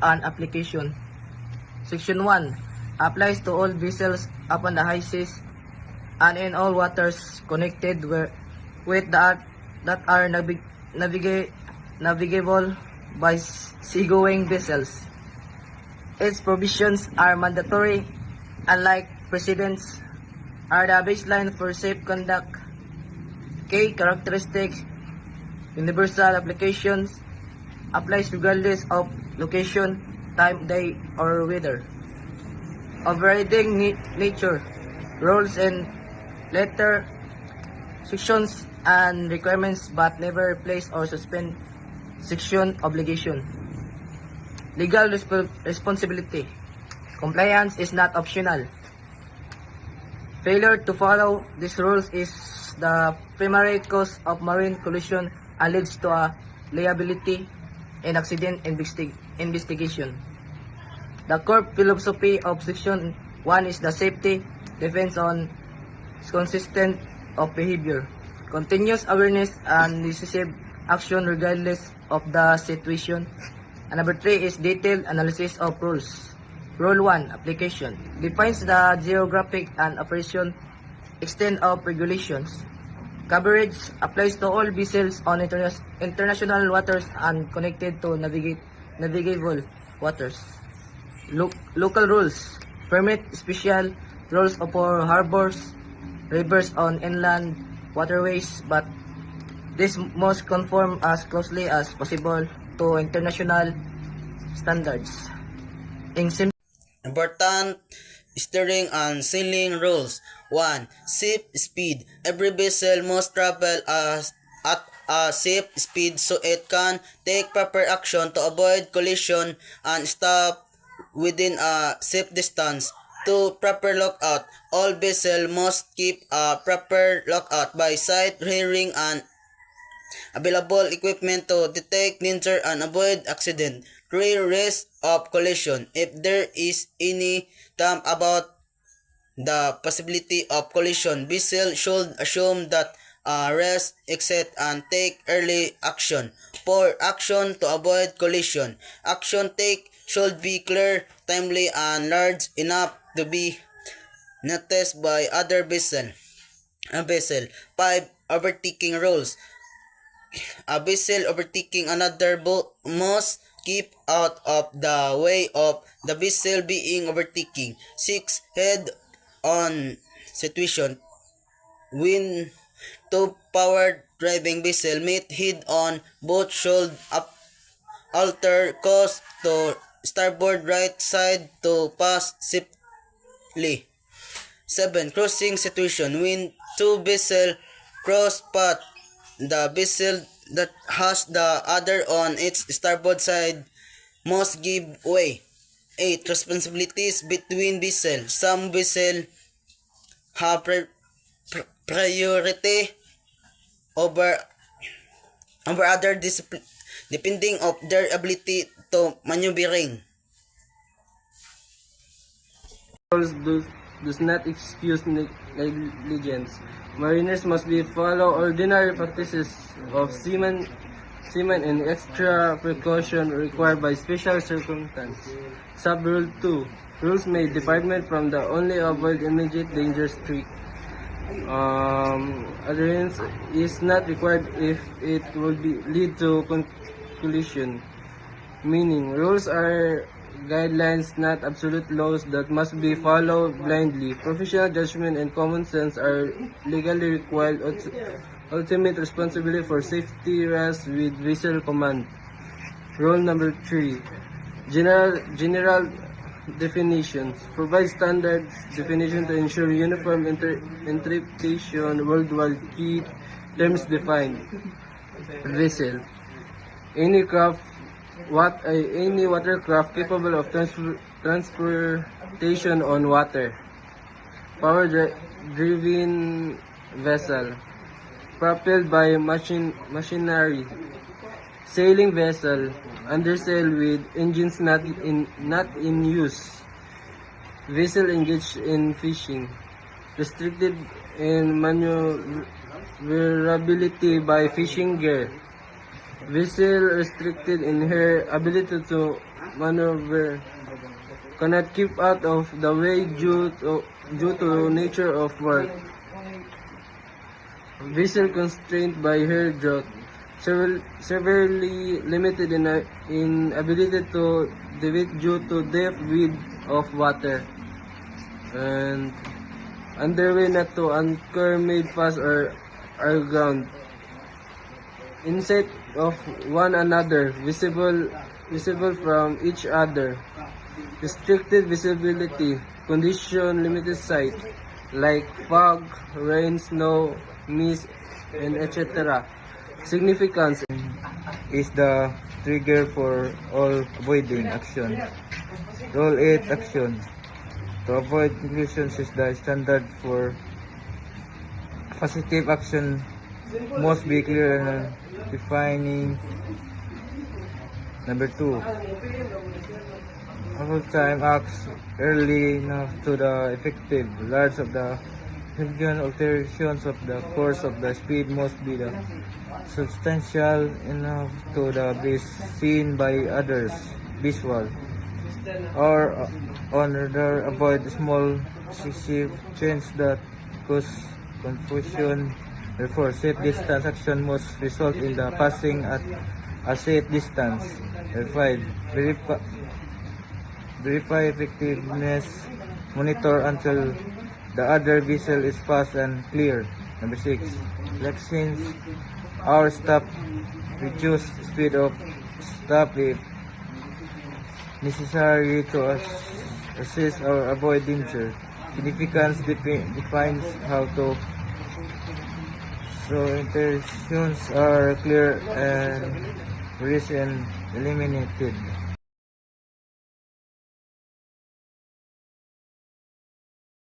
and application. Section 1 applies to all vessels upon the high seas and in all waters connected with that are navigable by seagoing vessels. Its provisions are mandatory, unlike precedents, are the baseline for safe conduct. Key characteristics: universal applications, applies regardless of location, time, day, or weather. Overriding nature, rules and letter, sections and requirements but never replace or suspend section obligation. Legal responsibility. Compliance is not optional. Failure to follow these rules is the primary cause of marine collision and leads to a liability in accident investigation. The core philosophy of Section 1 is the safety, defense on consistent of behavior, continuous awareness and decisive action regardless of the situation. And number 3 is detailed analysis of rules. Rule 1, application, defines the geographic and operation extent of regulations. Coverage applies to all vessels on international waters and connected to navigable waters. Local rules permit special rules for harbors, rivers on inland waterways, but this must conform as closely as possible to international standards. Important steering and sailing rules. 1. Safe speed. Every vessel must travel at a safe speed so it can take proper action to avoid collision and stop within a safe distance. 2. Proper lockout. All vessels must keep a proper lockout by sight, hearing, and available equipment to detect danger and avoid accident. 3. Risk of collision. If there is any doubt about the possibility of collision, vessel should assume that risk exist and take early action. 4. Action to avoid collision. Action take should be clear, timely, and large enough to be noticed by other vessel. 5. Overtaking rules. A vessel overtaking another boat must keep out of the way of the vessel being overtaken. 6. Head-on situation. When two powered driving vessels meet head-on, both should alter course to starboard right side to pass safely. 7. Crossing situation. When two vessels cross path, the vessel that has the other on its starboard side must give way. 8. Responsibilities between vessels. Some vessels have priority over other depending on their ability to maneuvering. Rules does not excuse negligence. Mariners must follow ordinary practices of seamen and extra precaution required by special circumstances. Sub-Rule 2. Rules may department from the only avoid immediate danger strict. Adherence is not required if it will lead to collision. Meaning, rules are guidelines, not absolute laws that must be followed blindly. Professional judgment and common sense are legally required. Ultimate responsibility for safety rests with vessel command. Rule number 3. General definitions. Provide standard definition to ensure uniform interpretation worldwide. Key terms defined. Vessel. Any watercraft capable of transportation on water. Power-driven vessel. Propelled by machinery. Sailing vessel. Undersail with engines not in use. Vessel engaged in fishing. Restricted in maneuverability by fishing gear. Vessel restricted in her ability to maneuver, cannot keep out of the way due to nature of work. Vessel constrained by her draught, severely limited in ability to deviate due to depth width of water, and underway not to anchor made fast or aground. Insight of one another, visible from each other. Restricted visibility, condition limited sight, like fog, rain, snow, mist, and etc. Significance is the trigger for all avoiding action. Role 8 action. To avoid conclusions is the standard for positive action must be clear and defining. Number 2. All time acts early enough to the effective. Large of the significant alterations of the course of the speed must be the substantial enough to be seen by others, visual, or on rather avoid small excessive change that cause confusion. Therefore, safe distance action must result in the passing at a safe distance. Number 5. Verify effectiveness. Monitor until the other vessel is fast and clear. Number 6. Since our stop, reduce speed of stop if necessary to assist or avoid danger. Significance defines how to. So intentions are clear and risk and eliminated.